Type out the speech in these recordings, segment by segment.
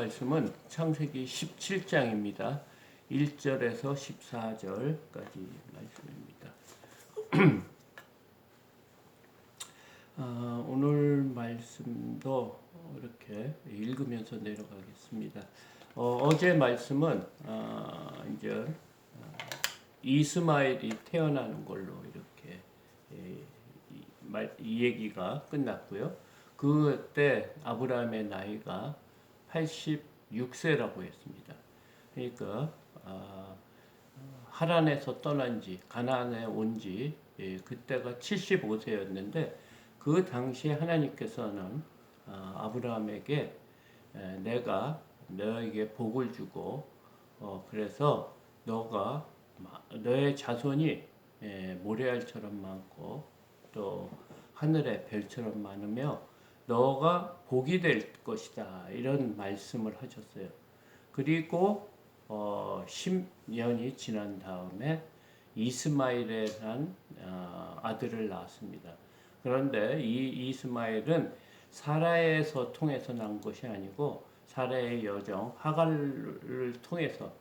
말씀은 창세기 17장입니다. 1절에서 14절까지 말씀입니다. 오늘 말씀도 이렇게 읽으면서 내려가겠습니다. 어제 말씀은 이제 이스마엘이 태어나는 걸로 이렇게 이 얘기가 끝났고요. 그때 아브라함의 나이가 86세라고 했습니다. 그러니까 하란에서 떠난 지 가나안에 온 지 그때가 75세였는데 그 당시에 하나님께서는 아브라함에게 내가 너에게 복을 주고 그래서 너가 너의 자손이 모래알처럼 많고 또 하늘의 별처럼 많으며 너가 복이 될 것이다 이런 말씀을 하셨어요. 그리고 10년이 지난 다음에 이스마엘이라는 아들을 낳았습니다. 그런데 이 이스마엘은 사라에서 통해서 난 것이 아니고 사라의 여종 하갈을 통해서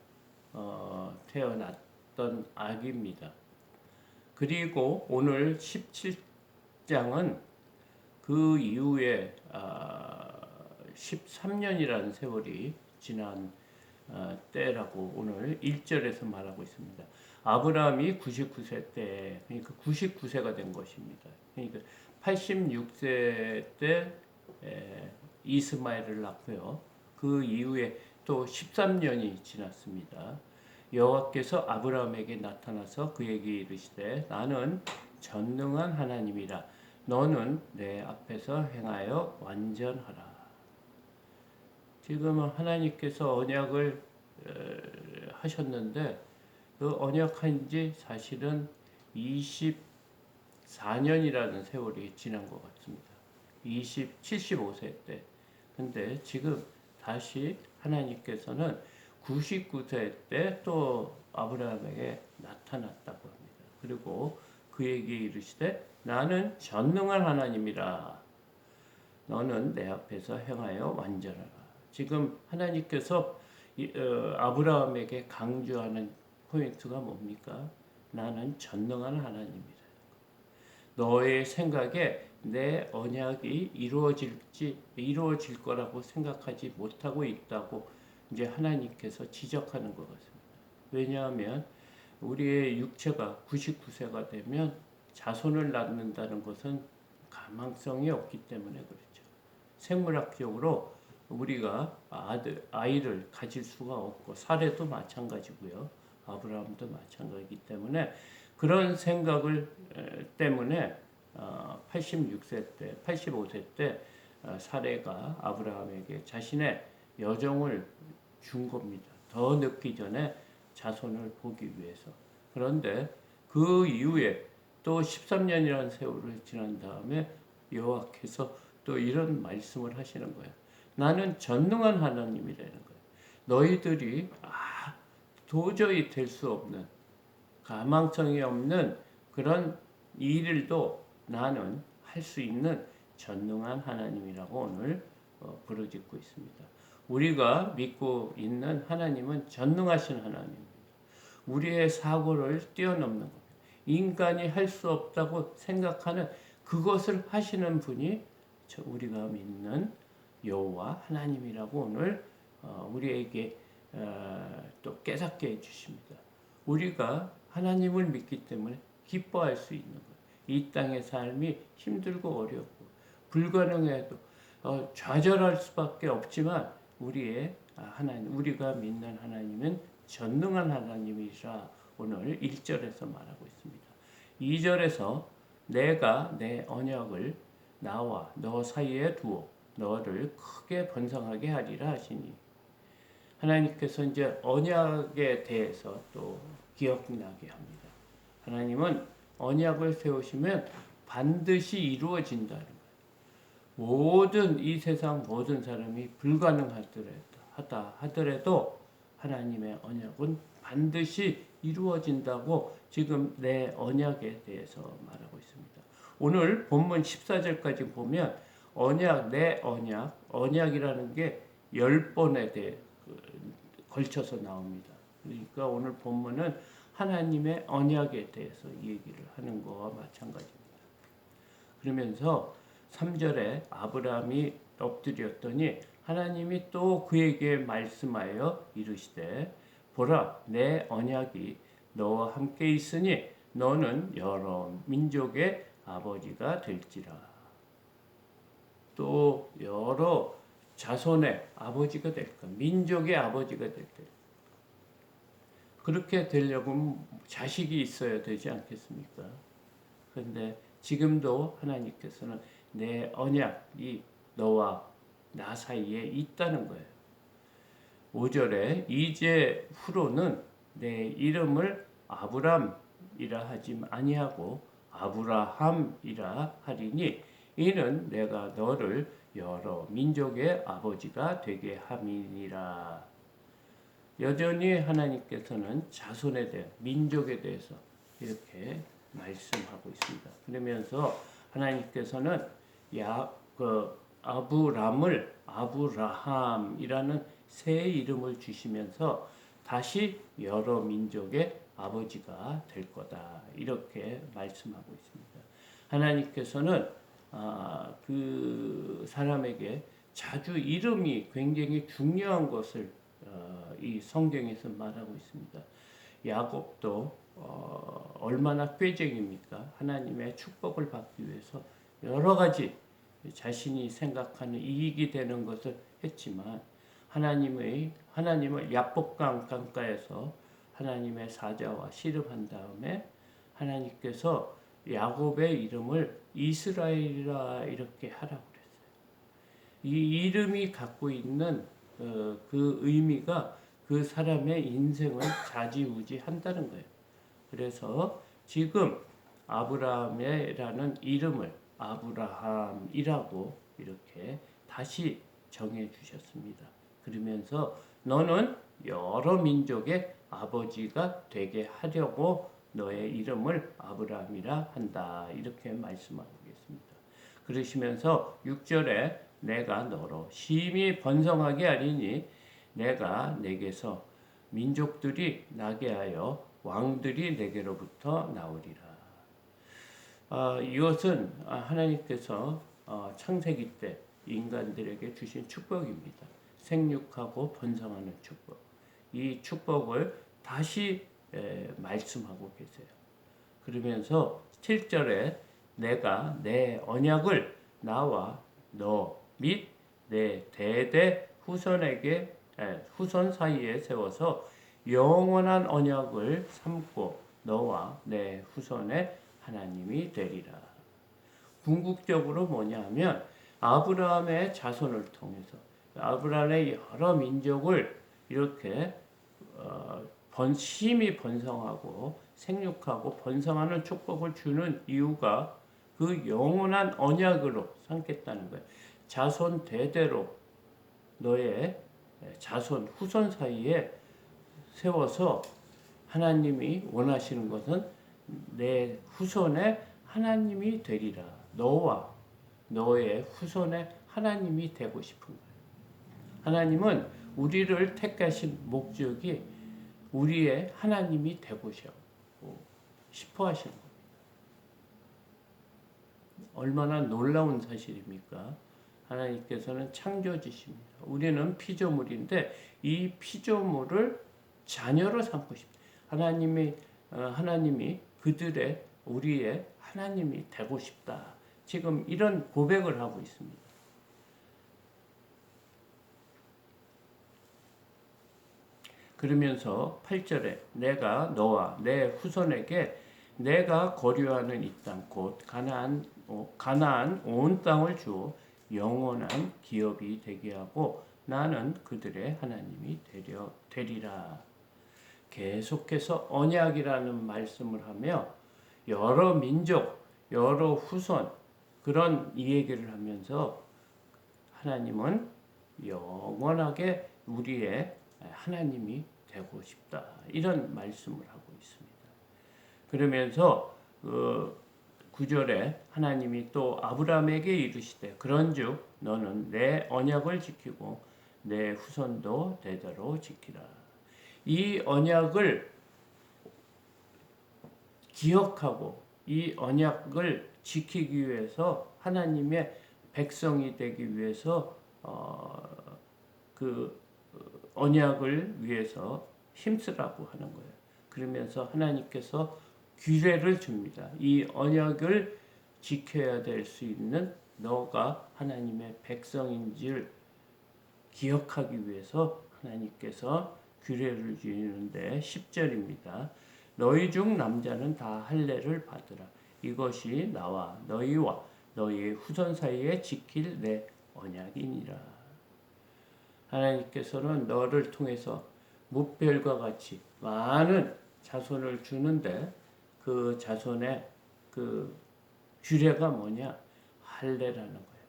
태어났던 아기입니다. 그리고 오늘 17장은 그 이후에 13년이라는 세월이 지난 때라고 오늘 1절에서 말하고 있습니다. 아브라함이 99세 때, 그러니까 99세가 된 것입니다. 그러니까 86세 때 이스마엘을 낳고요. 그 이후에 또 13년이 지났습니다. 여호와께서 아브라함에게 나타나서 그에게 이르시되 나는 전능한 하나님이라 너는 내 앞에서 행하여 완전하라. 지금은 하나님께서 언약을 하셨는데 그 언약한 지 사실은 24년이라는 세월이 지난 것 같습니다. 75세 때. 근데 지금 다시 하나님께서는 99세 때 또 아브라함에게 나타났다고 합니다. 그리고 그에게 이르시되 나는 전능한 하나님이라 너는 내 앞에서 행하여 완전하라. 지금 하나님께서 아브라함에게 강조하는 포인트가 뭡니까? 나는 전능한 하나님이다. 너의 생각에 내 언약이 이루어질 거라고 생각하지 못하고 있다고 이제 하나님께서 지적하는 것 같습니다. 왜냐하면 우리의 육체가 99세가 되면 자손을 낳는다는 것은 가망성이 없기 때문에 그렇죠. 생물학적으로 우리가 아이를 가질 수가 없고 사례도 마찬가지고요. 아브라함도 마찬가지이기 때문에 그런 생각을 때문에 86세 때, 85세 때 사례가 아브라함에게 자신의 여종을 준 겁니다. 더 늦기 전에 자손을 보기 위해서. 그런데 그 이후에 또 13년이라는 세월을 지난 다음에 여호와께서 또 이런 말씀을 하시는 거예요. 나는 전능한 하나님이라는 거예요. 너희들이 도저히 될 수 없는 가망성이 없는 그런 일들도 나는 할 수 있는 전능한 하나님이라고 오늘 부르짖고 있습니다. 우리가 믿고 있는 하나님은 전능하신 하나님입니다. 우리의 사고를 뛰어넘는 겁니다. 인간이 할 수 없다고 생각하는 그것을 하시는 분이 우리가 믿는 여호와 하나님이라고 오늘 우리에게 또 깨닫게 해주십니다. 우리가 하나님을 믿기 때문에 기뻐할 수 있는 거예요. 이 땅의 삶이 힘들고 어렵고 불가능해도 좌절할 수밖에 없지만 우리가 믿는 하나님은 전능한 하나님이시라 오늘 1절에서 말하고 있습니다. 2절에서 내가 내 언약을 나와 너 사이에 두어 너를 크게 번성하게 하리라 하시니 하나님께서 이제 언약에 대해서 또 기억나게 합니다. 하나님은 언약을 세우시면 반드시 이루어진다는 거예요. 모든 이 세상 모든 사람이 불가능하다 하더라도 하나님의 언약은 반드시 이루어진다고 지금 내 언약에 대해서 말하고 있습니다. 오늘 본문 14절까지 보면 언약, 내 언약, 언약이라는 게 10번에 대해 걸쳐서 나옵니다. 그러니까 오늘 본문은 하나님의 언약에 대해서 얘기를 하는 거와 마찬가지입니다. 그러면서 3절에 아브라함이 엎드렸더니 하나님이 또 그에게 말씀하여 이르시되 보라 내 언약이 너와 함께 있으니 너는 여러 민족의 아버지가 될지라. 또 여러 자손의 아버지가 될 것, 민족의 아버지가 될 것. 그렇게 되려면 자식이 있어야 되지 않겠습니까? 그런데 지금도 하나님께서는 내 언약이 너와 나 사이에 있다는 거예요. 5절에 이제 후로는 내 이름을 아브람이라 하지 아니하고 아브라함이라 하리니 이는 내가 너를 여러 민족의 아버지가 되게 함이니라. 여전히 하나님께서는 자손에 대해 민족에 대해서 이렇게 말씀하고 있습니다. 그러면서 하나님께서는 아브람을 아브라함이라는 새 이름을 주시면서 다시 여러 민족의 아버지가 될 거다. 이렇게 말씀하고 있습니다. 하나님께서는 그 사람에게 자주 이름이 굉장히 중요한 것을 이 성경에서 말하고 있습니다. 야곱도 얼마나 꾀쟁입니까? 하나님의 축복을 받기 위해서 여러 가지 자신이 생각하는 이익이 되는 것을 했지만 하나님을 야복강 강가에서 하나님의 사자와 씨름한 다음에 하나님께서 야곱의 이름을 이스라엘이라 이렇게 하라고 그랬어요. 이 이름이 갖고 있는 그 의미가 그 사람의 인생을 좌지우지한다는 거예요. 그래서 지금 아브라함이라는 이름을 아브라함이라고 이렇게 다시 정해 주셨습니다. 그러면서 너는 여러 민족의 아버지가 되게 하려고 너의 이름을 아브라함이라 한다. 이렇게 말씀하고 계십니다. 그러시면서 6절에 내가 너로 심히 번성하게 하리니 내가 내게서 민족들이 나게 하여 왕들이 내게로부터 나오리라. 이것은 하나님께서 창세기 때 인간들에게 주신 축복입니다. 생육하고 번성하는 축복. 이 축복을 다시 말씀하고 계세요. 그러면서 7절에 내가 내 언약을 나와 너 및 내 대대 후손 사이에 세워서 영원한 언약을 삼고 너와 내 후손의 하나님이 되리라. 궁극적으로 뭐냐면 아브라함의 자손을 통해서 아브라함의 여러 민족을 이렇게 심히 번성하고 생육하고 번성하는 축복을 주는 이유가 그 영원한 언약으로 삼겠다는 거예요. 자손 대대로 너의 자손 후손 사이에 세워서 하나님이 원하시는 것은 내 후손의 하나님이 되리라. 너와 너의 후손의 하나님이 되고 싶은 거예요. 하나님은 우리를 택하신 목적이 우리의 하나님이 되고 싶어 하시는 겁니다. 얼마나 놀라운 사실입니까? 하나님께서는 창조주십니다. 우리는 피조물인데 이 피조물을 자녀로 삼고 싶다. 하나님이 그들의 우리의 하나님이 되고 싶다. 지금 이런 고백을 하고 있습니다. 그러면서 8절에 내가 너와 내 후손에게 내가 거류하는 이 땅 곧 가나안 온 땅을 주어 영원한 기업이 되게 하고 나는 그들의 하나님이 되리라. 계속해서 언약이라는 말씀을 하며 여러 민족, 여러 후손 그런 이 얘기를 하면서 하나님은 영원하게 우리의 하나님이 되고 싶다. 이런 말씀을 하고 있습니다. 그러면서 9절에 하나님이 또 아브라함에게 이르시되 그런즉 너는 내 언약을 지키고 내 후손도 대대로 지키라. 이 언약을 기억하고 이 언약을 지키기 위해서 하나님의 백성이 되기 위해서 그 언약을 위해서 힘쓰라고 하는 거예요. 그러면서 하나님께서 규례를 줍니다. 이 언약을 지켜야 될 수 있는 너가 하나님의 백성인지를 기억하기 위해서 하나님께서 규례를 주시는데 10절입니다. 너희 중 남자는 다 할례를 받으라. 이것이 나와 너희와 너희의 후손 사이에 지킬 내 언약이니라. 하나님께서는 너를 통해서 무별과 같이 많은 자손을 주는데 그 자손의 그 규례가 뭐냐? 할례라는 거예요.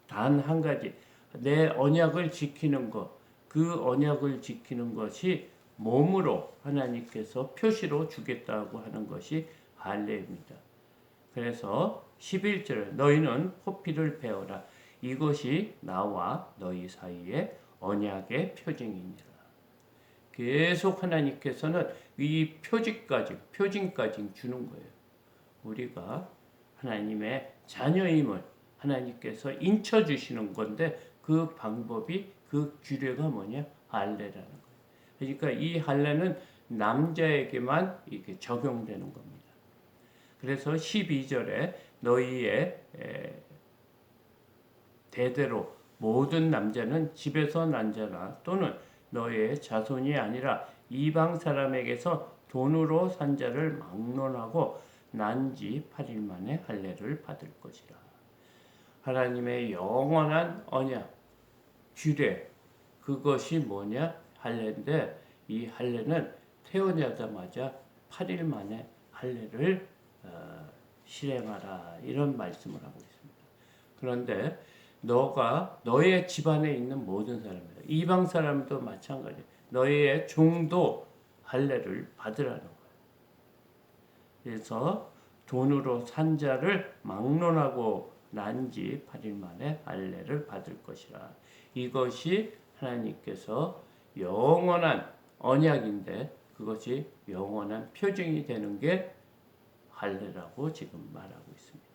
단 한 가지, 내 언약을 지키는 것, 그 언약을 지키는 것이 몸으로 하나님께서 표시로 주겠다고 하는 것이 할례입니다. 그래서 11절 너희는 포피를 베어라. 이것이 나와 너희 사이에 언약의 표징이니라. 계속 하나님께서는 이 표징까지 주는 거예요. 우리가 하나님의 자녀임을 하나님께서 인쳐주시는 건데 그 방법이 그 규례가 뭐냐? 할례라는 거예요. 그러니까 이 할례는 남자에게만 이렇게 적용되는 겁니다. 그래서 12절에 너희의 대대로 모든 남자는 집에서 난 자나 또는 너희의 자손이 아니라 이방 사람에게서 돈으로 산 자를 막론하고 난 지 8일 만에 할례를 받을 것이라. 하나님의 영원한 언약, 규례, 그것이 뭐냐? 할례인데 이 할례는 태어나자마자 8일 만에 할례를 실행하라 이런 말씀을 하고 있습니다. 그런데 너가 너의 집안에 있는 모든 사람들, 이방 사람도 마찬가지, 너의 종도 할례를 받으라는 거예요. 그래서 돈으로 산 자를 막론하고 난 지 8일 만에 할례를 받을 것이라. 이것이 하나님께서 영원한 언약인데 그것이 영원한 표징이 되는 게 할례라고 지금 말하고 있습니다.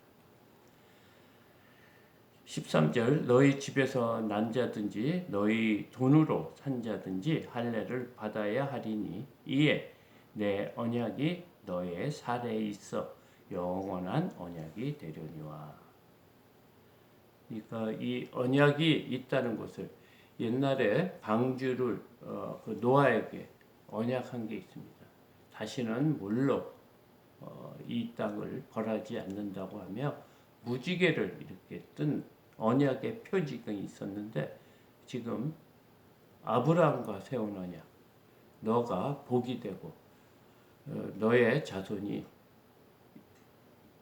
13절 너희 집에서 난 자든지 너희 돈으로 산 자든지 할례를 받아야 하리니 이에 내 언약이 너의 살에 있어 영원한 언약이 되려니와. 그러니까 이 언약이 있다는 것을 옛날에 방주를 그 노아에게 언약한 게 있습니다. 다시는 물로 이 땅을 벌하지 않는다고 하며 무지개를 이렇게 뜬 언약의 표지가 있었는데 지금 아브라함과 세운 언약, 너가 복이 되고 너의 자손이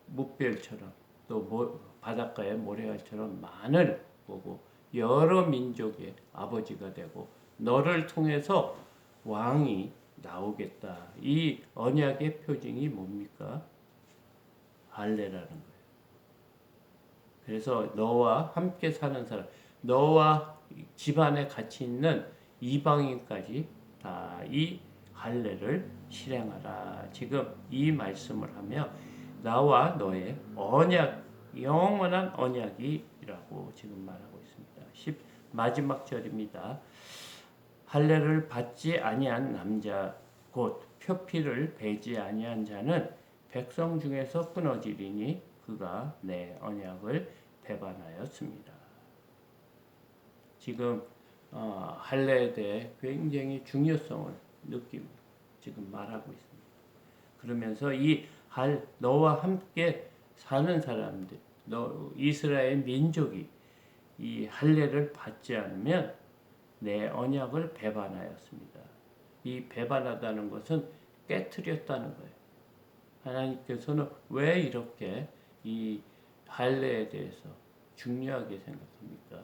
뭇별처럼 또 바닷가의 모래알처럼 많을 거고 여러 민족의 아버지가 되고 너를 통해서 왕이 나오겠다. 이 언약의 표징이 뭡니까? 할례라는 거예요. 그래서 너와 함께 사는 사람, 너와 집안에 같이 있는 이방인까지 다 이 할례를 실행하라. 지금 이 말씀을 하며 나와 너의 언약, 영원한 언약이라고 지금 말하고 있습니다. 마지막 절입니다. 할례를 받지 아니한 남자 곧 표피를 베지 아니한 자는 백성 중에서 끊어지리니 그가 내 언약을 배반하였습니다. 지금 할례에 대해 굉장히 중요성을 느끼고 지금 말하고 있습니다. 그러면서 너와 함께 사는 사람들, 이스라엘 민족이 이 할례를 받지 않으면 내 언약을 배반하였습니다. 이 배반하다는 것은 깨트렸다는 거예요. 하나님께서는 왜 이렇게 이 할례에 대해서 중요하게 생각합니까?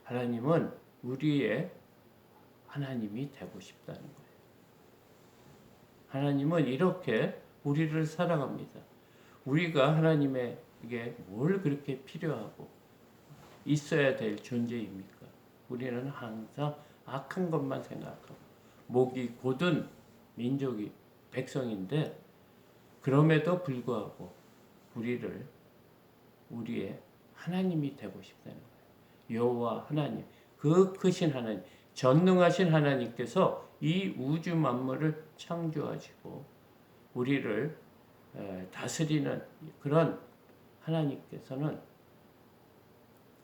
하나님은 우리의 하나님이 되고 싶다는 거예요. 하나님은 이렇게 우리를 사랑합니다. 우리가 하나님에게 뭘 그렇게 필요하고 있어야 될 존재입니까? 우리는 항상 악한 것만 생각하고 목이 곧은 민족이 백성인데 그럼에도 불구하고 우리의 하나님이 되고 싶다는 거예요. 여호와 하나님, 그 크신 하나님, 전능하신 하나님께서 이 우주 만물을 창조하시고 우리를 다스리는 그런 하나님께서는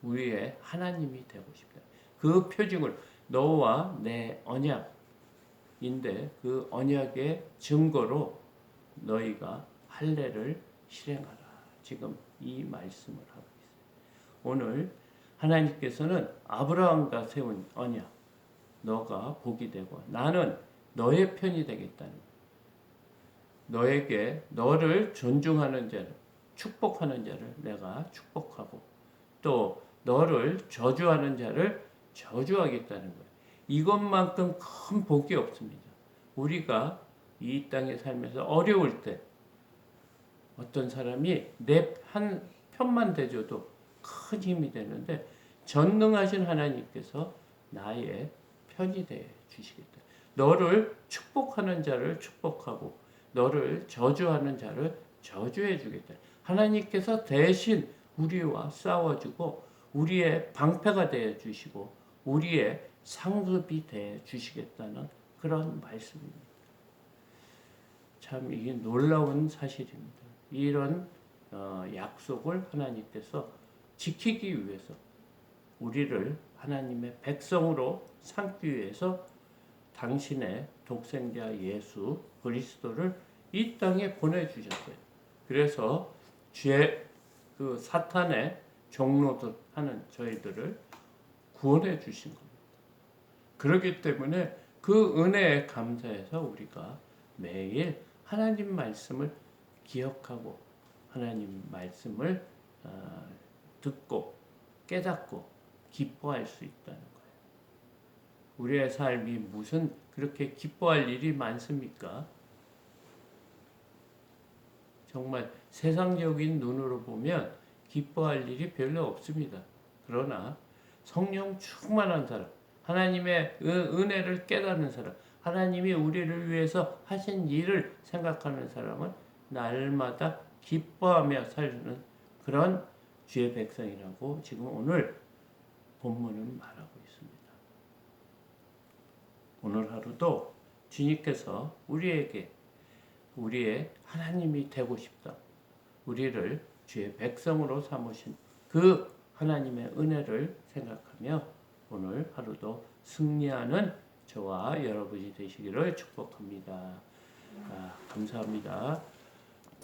우리의 하나님이 되고 싶다. 그 표징을 너와 내 언약인데 그 언약의 증거로 너희가 할례를 실행하라. 지금 이 말씀을 하고 있어요. 오늘 하나님께서는 아브라함과 세운 언약, 너가 복이 되고 나는 너의 편이 되겠다는 거예요. 너에게 너를 존중하는 자를 축복하는 자를 내가 축복하고 또 너를 저주하는 자를 저주하겠다는 거예요. 이것만큼 큰 복이 없습니다. 우리가 이 땅에 살면서 어려울 때 어떤 사람이 내 한 편만 대줘도 큰 힘이 되는데 전능하신 하나님께서 나의 편이 되어 주시겠다. 너를 축복하는 자를 축복하고 너를 저주하는 자를 저주해 주겠다. 하나님께서 대신 우리와 싸워주고 우리의 방패가 되어 주시고 우리의 상급이 되어 주시겠다는 그런 말씀입니다. 참 이게 놀라운 사실입니다. 이런 약속을 하나님께서 지키기 위해서 우리를 하나님의 백성으로 삼기 위해서 당신의 독생자 예수 그리스도를 이 땅에 보내주셨어요. 그래서 그 사탄의 종로들 하는 저희들을 구원해 주신 겁니다. 그렇기 때문에 그 은혜에 감사해서 우리가 매일 하나님 말씀을 기억하고 하나님 말씀을 듣고 깨닫고 기뻐할 수 있다는 거예요. 우리의 삶이 무슨 그렇게 기뻐할 일이 많습니까? 정말 세상적인 눈으로 보면 기뻐할 일이 별로 없습니다. 그러나 성령 충만한 사람, 하나님의 은혜를 깨닫는 사람, 하나님이 우리를 위해서 하신 일을 생각하는 사람은 날마다 기뻐하며 사는 그런 주의 백성이라고 지금 오늘 본문은 말하고 있습니다. 오늘 하루도 주님께서 우리에게 우리의 하나님이 되고 싶다. 우리를 주의 백성으로 삼으신 그 하나님의 은혜를 생각하며 오늘 하루도 승리하는 저와 여러분이 되시기를 축복합니다. 감사합니다.